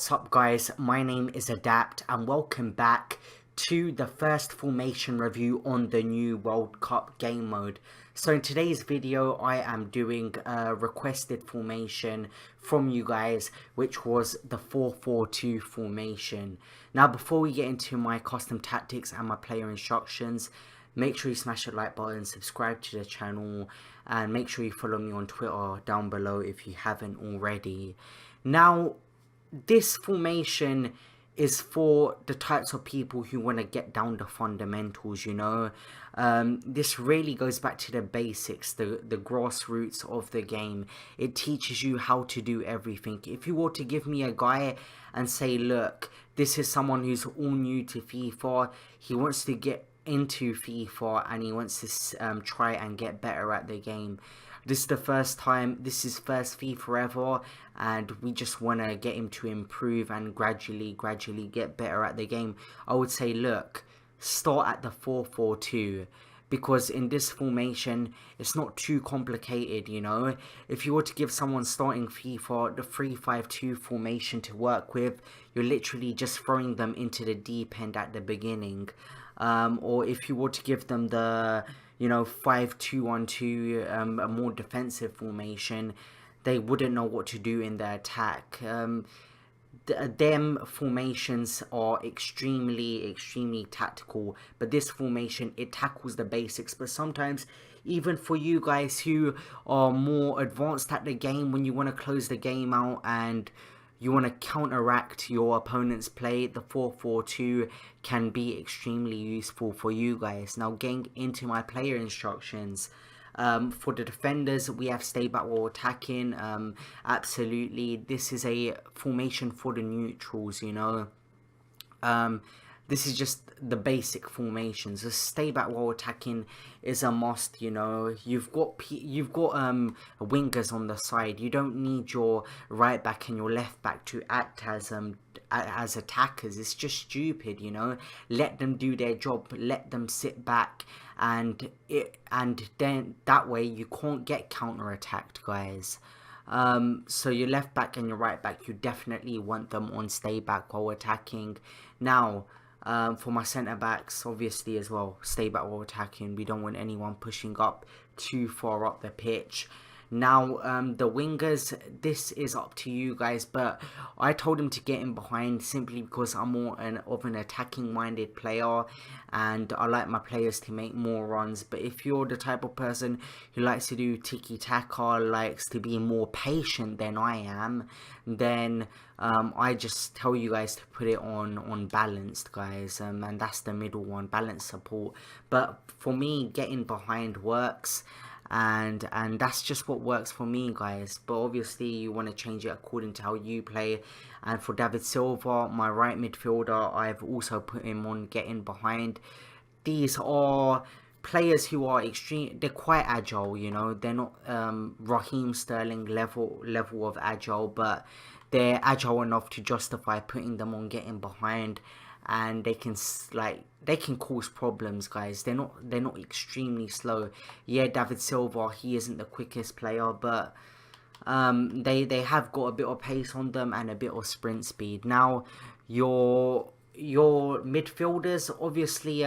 What's up guys, my name is Adapt and welcome back to the first formation review on the new World Cup game mode. So in today's video I am doing a requested formation from you guys, which was the 4-4-2 formation. Now before we get into my custom tactics and my player instructions, make sure you smash the like button, subscribe to the channel, and make sure you follow me on Twitter down below if you haven't already. Now, this formation is for the types of people who want to get down the fundamentals, you know. This really goes back to the basics, the grassroots of the game. It teaches you how to do everything. If you were to give me a guy and say, look, this is someone who's all new to FIFA, he wants to get into FIFA and he wants to try and get better at the game. This is the first time, this is first FIFA ever, and we just want to get him to improve and gradually get better at the game. I would say, look, start at the 4-4-2, because in this formation, it's not too complicated, you know. If you were to give someone starting FIFA the 3-5-2 formation to work with, you're literally just throwing them into the deep end at the beginning. Or if you were to give them the 5-2-1-2, a more defensive formation, they wouldn't know what to do in their attack. Them formations are extremely tactical, but this formation, it tackles the basics. But sometimes, even for you guys who are more advanced at the game, when you want to close the game out and you want to counteract your opponent's play, the 4-4-2 can be extremely useful for you guys. Now, getting into my player instructions. For the defenders, we have stay back while attacking. Absolutely, this is a formation for the neutrals, you know. This is just the basic formations. The stay back while attacking is a must, you know. You've got wingers on the side. You don't need your right back and your left back to act as attackers. It's just stupid, you know. Let them do their job. Let them sit back, and then that way you can't get counter attacked, guys. So your left back and your right back, you definitely want them on stay back while attacking. Now, for my centre backs, obviously as well, stay back while attacking. We don't want anyone pushing up too far up the pitch. Now, the wingers, this is up to you guys, but I told him to get in behind simply because I'm more of an attacking-minded player, and I like my players to make more runs. But if you're the type of person who likes to do tiki-taka, likes to be more patient than I am, then I just tell you guys to put it on balanced, guys, and that's the middle one, balanced support. But for me, getting behind works. And that's just what works for me, guys. But obviously you want to change it according to how you play. And for David Silva, my right midfielder, I've also put him on getting behind. These are players who are they're quite agile, you know. They're not Raheem Sterling level of agile, but they're agile enough to justify putting them on getting behind. And they can cause problems, guys. They're not extremely slow. Yeah, David Silva, he isn't the quickest player, but they have got a bit of pace on them and a bit of sprint speed. Now, your midfielders, obviously,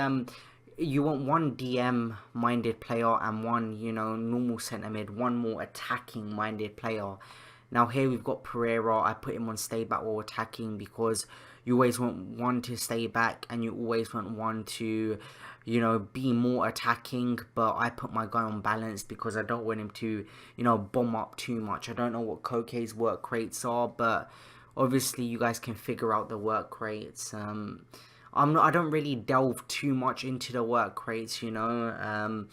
you want one DM minded player and one, you know, normal centre mid, one more attacking minded player. Now here we've got Pereira. I put him on stay back while attacking because you always want one to stay back and you always want one to, you know, be more attacking. But I put my guy on balance because I don't want him to, you know, bomb up too much. I don't know what Koke's work rates are, but obviously you guys can figure out the work rates. I don't really delve too much into the work rates, you know.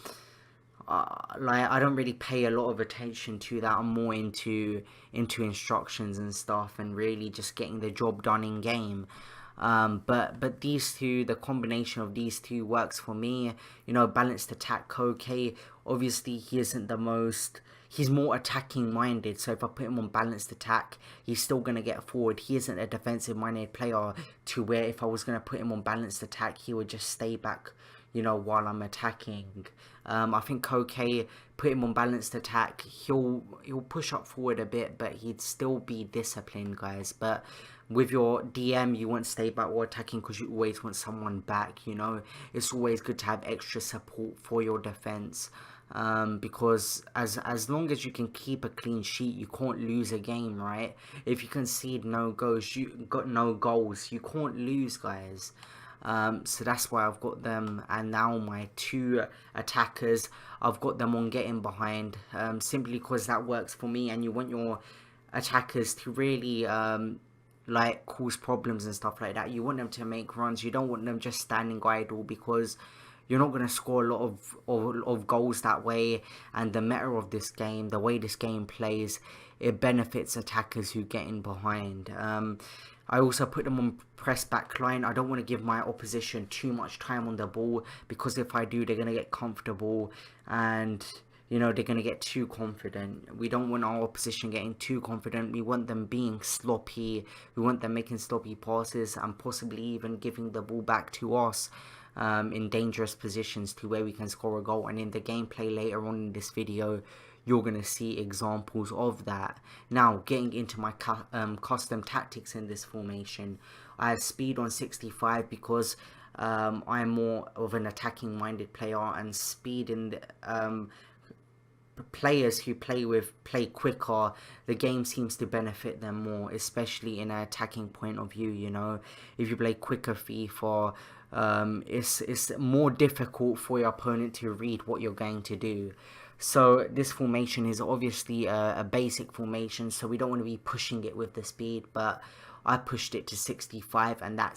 I don't really pay a lot of attention to that. I'm more into instructions and stuff, and really just getting the job done in game. But these two, the combination of these two works for me. You know, balanced attack Koke. Obviously, he isn't the most. He's more attacking minded, so if I put him on balanced attack, he's still going to get forward. He isn't a defensive minded player to where if I was going to put him on balanced attack, he would just stay back, you know, while I'm attacking. I think Koke, put him on balanced attack, he'll push up forward a bit, but he'd still be disciplined, guys. But with your DM, you want to stay back or attacking because you always want someone back, it's always good to have extra support for your defense, because as long as you can keep a clean sheet, you can't lose a game, right? If you concede no goals, you can't lose, guys. So that's why I've got them, and now my 2 attackers, I've got them on getting behind, simply because that works for me, and you want your attackers to really like cause problems and stuff like that. You want them to make runs. You don't want them just standing idle, because you're not going to score a lot of goals that way. And the meta of this game, the way this game plays, it benefits attackers who get in behind. I also put them on press back line. I don't want to give my opposition too much time on the ball, because if I do, they're going to get comfortable and they're going to get too confident. We don't want our opposition getting too confident. We want them being sloppy. We want them making sloppy passes and possibly even giving the ball back to us in dangerous positions to where we can score a goal. And in the gameplay later on in this video, you're going to see examples of that. Now, getting into my custom tactics in this formation, I have speed on 65 because I'm more of an attacking minded player, and speed in the players who play quicker, the game seems to benefit them more, especially in an attacking point of view. If you play quicker FIFA, it's more difficult for your opponent to read what you're going to do. So this formation is obviously a basic formation, so we don't want to be pushing it with the speed, but I pushed it to 65, and that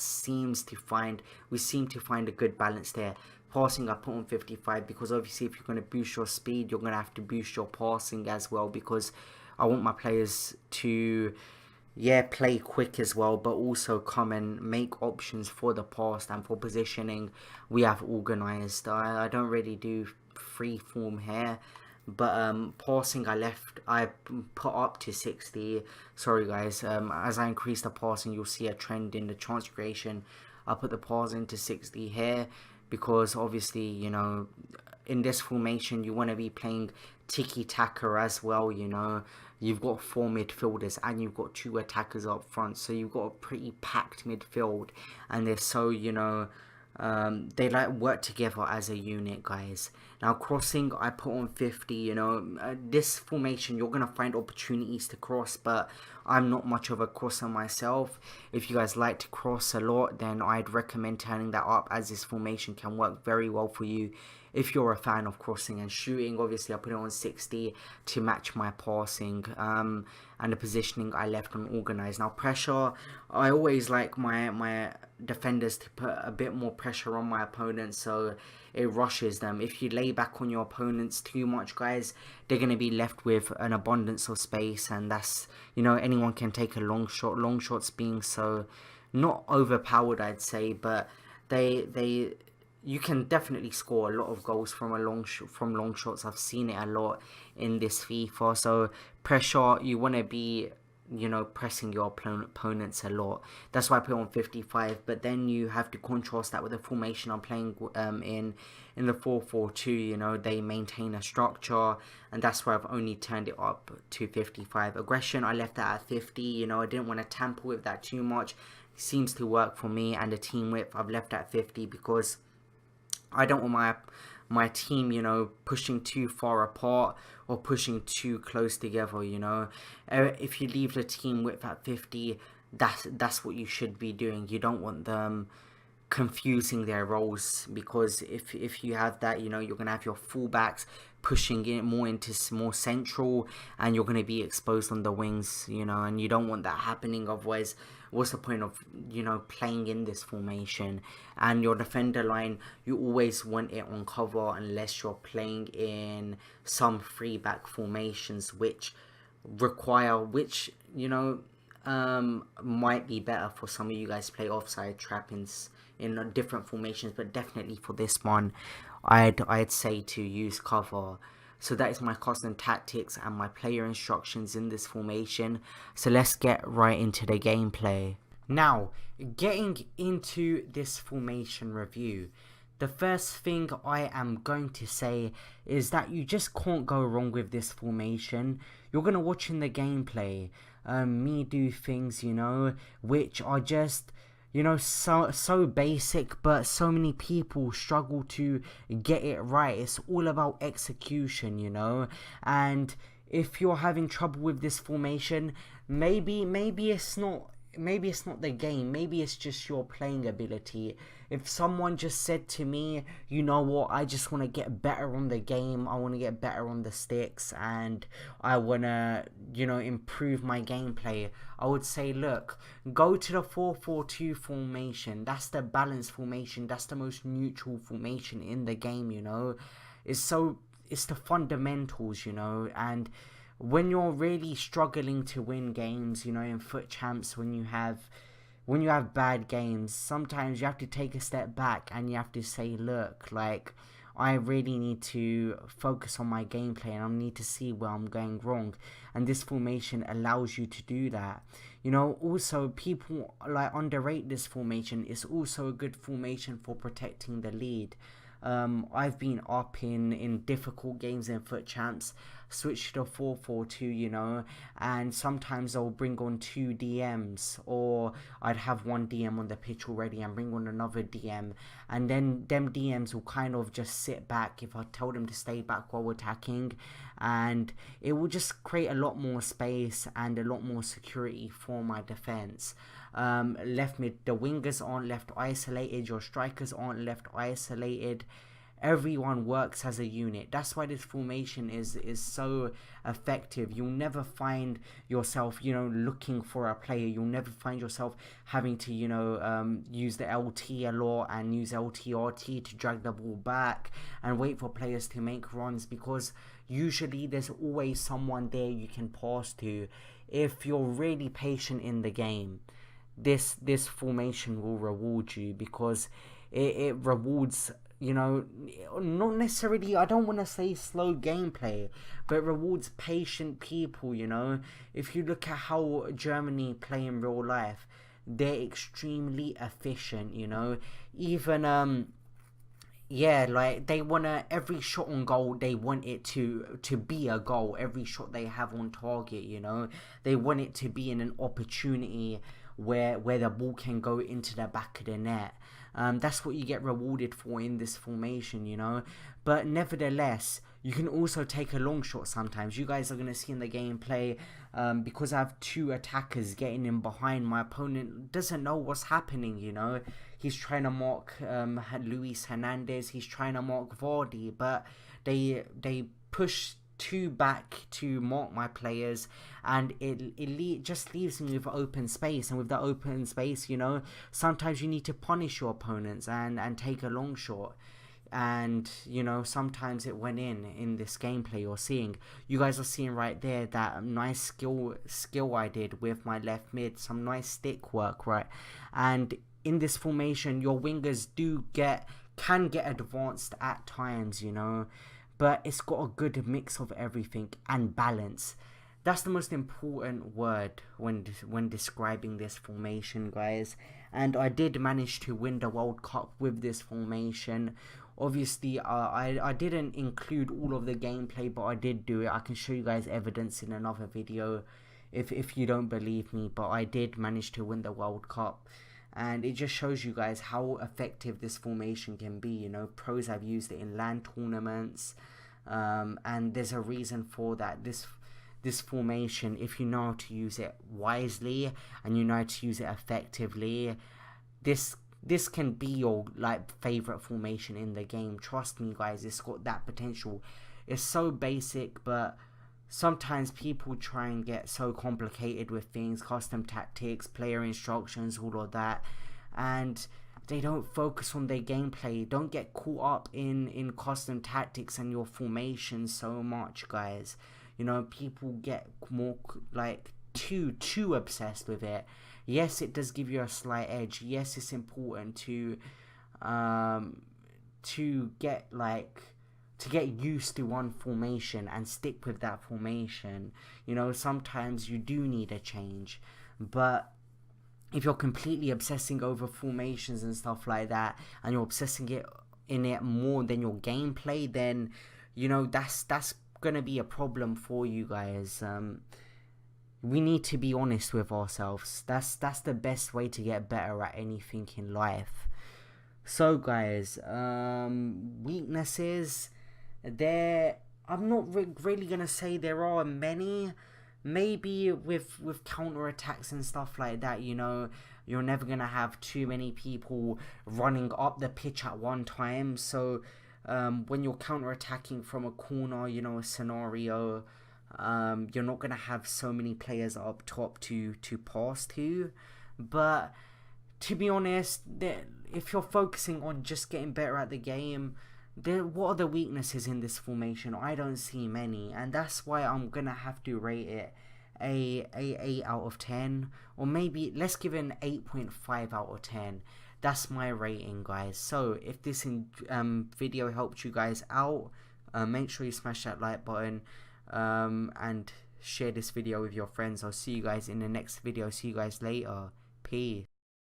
we seem to find a good balance there. Passing I put on 55, because obviously if you're going to boost your speed, you're going to have to boost your passing as well, because I want my players to play quick as well, but also come and make options for the pass. And for positioning, we have organised. I don't really do free form here, but passing I put up to 60. Sorry guys, as I increase the passing, you'll see a trend in the chance creation. I put the pass into 60 here, because obviously in this formation you want to be playing tiki-taka as well. You've got 4 midfielders and you've got 2 attackers up front, so you've got a pretty packed midfield, and they're so they like work together as a unit, guys. Now crossing I put on 50. This formation you're gonna find opportunities to cross, but I'm not much of a crosser myself. If you guys like to cross a lot, then I'd recommend turning that up, as this formation can work very well for you if you're a fan of crossing and shooting. Obviously I put it on 60 to match my passing, and the positioning I left on organised. Now pressure, I always like my defenders to put a bit more pressure on my opponents, so it rushes them. If you lay back on your opponents too much, guys, they're going to be left with an abundance of space, and that's, anyone can take a long shots being so not overpowered, I'd say, but you can definitely score a lot of goals from long shots. I've seen it a lot in this FIFA. So pressure, you want to be pressing your opponents a lot. That's why I put on 55. But then you have to contrast that with the formation I'm playing in the 4-4-2. They maintain a structure, and that's why I've only turned it up to 55. Aggression, I left that at 50. I didn't want to tamper with that too much. It seems to work for me. And the team width I've left at 50, because I don't want my team, pushing too far apart or pushing too close together. If you leave the team width at 50, that's what you should be doing. You don't want them confusing their roles, because if you have that, you're gonna have your fullbacks pushing it more central, and you're gonna be exposed on the wings, and you don't want that happening. Otherwise, what's the point of playing in this formation? And your defender line, you always want it on cover, unless you're playing in some free back formations, which might be better for some of you guys play offside trap in different formations, but definitely for this one, I'd say to use cover. So that is my custom tactics and my player instructions in this formation. So let's get right into the gameplay. Now, getting into this formation review, the first thing I am going to say is that you just can't go wrong with this formation. You're going to watch in the gameplay. me do things, you know, which are just, you know, so basic, but so many people struggle to get it right. It's all about execution, you know. And if you're having trouble with this formation, maybe it's not the game, maybe it's just your playing ability. If someone just said to me, you know what, I just want to get better on the game, I want to get better on the sticks, and I want to, you know, improve my gameplay, I would say, look, go to the 4-4-2 formation. That's the balanced formation, that's the most neutral formation in the game, you know. It's the fundamentals, you know. And when you're really struggling to win games, you know, in foot champs, when you have bad games, sometimes you have to take a step back and you have to say, look, like, I really need to focus on my gameplay and I need to see where I'm going wrong. And this formation allows you to do that. You know, also people like underrate this formation. It's also a good formation for protecting the lead. I've been up in difficult games in foot champs, switch to the 4-4-2, you know, and sometimes I'll bring on 2 DMs, or I'd have 1 DM on the pitch already and bring on another DM, and then them DMs will kind of just sit back if I tell them to stay back while attacking, and it will just create a lot more space and a lot more security for my defense. Left mid, the wingers aren't left isolated, your strikers aren't left isolated. Everyone works as a unit. That's why this formation is so effective. You'll never find yourself, you know, looking for a player. You'll never find yourself having to, you know, use the LT a lot and use LTRT to drag the ball back and wait for players to make runs, because usually there's always someone there you can pass to. If you're really patient in the game, this formation will reward you, because it rewards, you know, not necessarily, I don't want to say slow gameplay, but it rewards patient people, you know. If you look at how Germany play in real life, they're extremely efficient, you know. Even yeah, like, they wanna, every shot on goal, they want it to be a goal. Every shot they have on target, you know, they want it to be in an opportunity where the ball can go into the back of the net. That's what you get rewarded for in this formation, you know. But nevertheless, you can also take a long shot sometimes. You guys are going to see in the gameplay, because I have 2 attackers getting in behind, my opponent doesn't know what's happening, you know. He's trying to mark Luis Hernandez, he's trying to mark Vardy, but they push 2 back to mark my players, and it just leaves me with open space. And with that open space, you know, sometimes you need to punish your opponents and take a long shot. And, you know, sometimes it went in this gameplay you're seeing. You guys are seeing right there that nice skill I did with my left mid, some nice stick work, right? And in this formation, your wingers can get advanced at times, you know, but it's got a good mix of everything and balance. That's the most important word when describing this formation, guys. And I did manage to win the World Cup with this formation. Obviously, I didn't include all of the gameplay, but I did do it. I can show you guys evidence in another video if you don't believe me, but I did manage to win the World Cup. And it just shows you guys how effective this formation can be. You know, pros have used it in LAN tournaments, and there's a reason for that. This formation, if you know how to use it wisely and you know how to use it effectively, this can be your like favorite formation in the game. Trust me, guys, it's got that potential. It's so basic, but sometimes people try and get so complicated with things, custom tactics, player instructions, all of that, and they don't focus on their gameplay. Don't get caught up in custom tactics and your formation so much, guys. You know, people get more like too obsessed with it. Yes, it does give you a slight edge. Yes, it's important to get used to one formation and stick with that formation. You know, sometimes you do need a change, but if you're completely obsessing over formations and stuff like that, and you're obsessing it more than your gameplay, then, you know, that's gonna be a problem for you guys. we need to be honest with ourselves. That's the best way to get better at anything in life. So guys, weaknesses, there, I'm not really gonna say there are many. Maybe with counter attacks and stuff like that, you know, you're never gonna have too many people running up the pitch at one time. So when you're counter attacking from a corner, you know, a scenario, you're not gonna have so many players up top to pass to. But to be honest, if you're focusing on just getting better at the game, what are the weaknesses in this formation? I don't see many, and that's why I'm gonna have to rate it a 8 out of 10, or maybe let's give it an 8.5 out of 10. That's my rating, guys. So if this video helped you guys out, make sure you smash that like button, and share this video with your friends. I'll see you guys in the next video. See you guys later. Peace.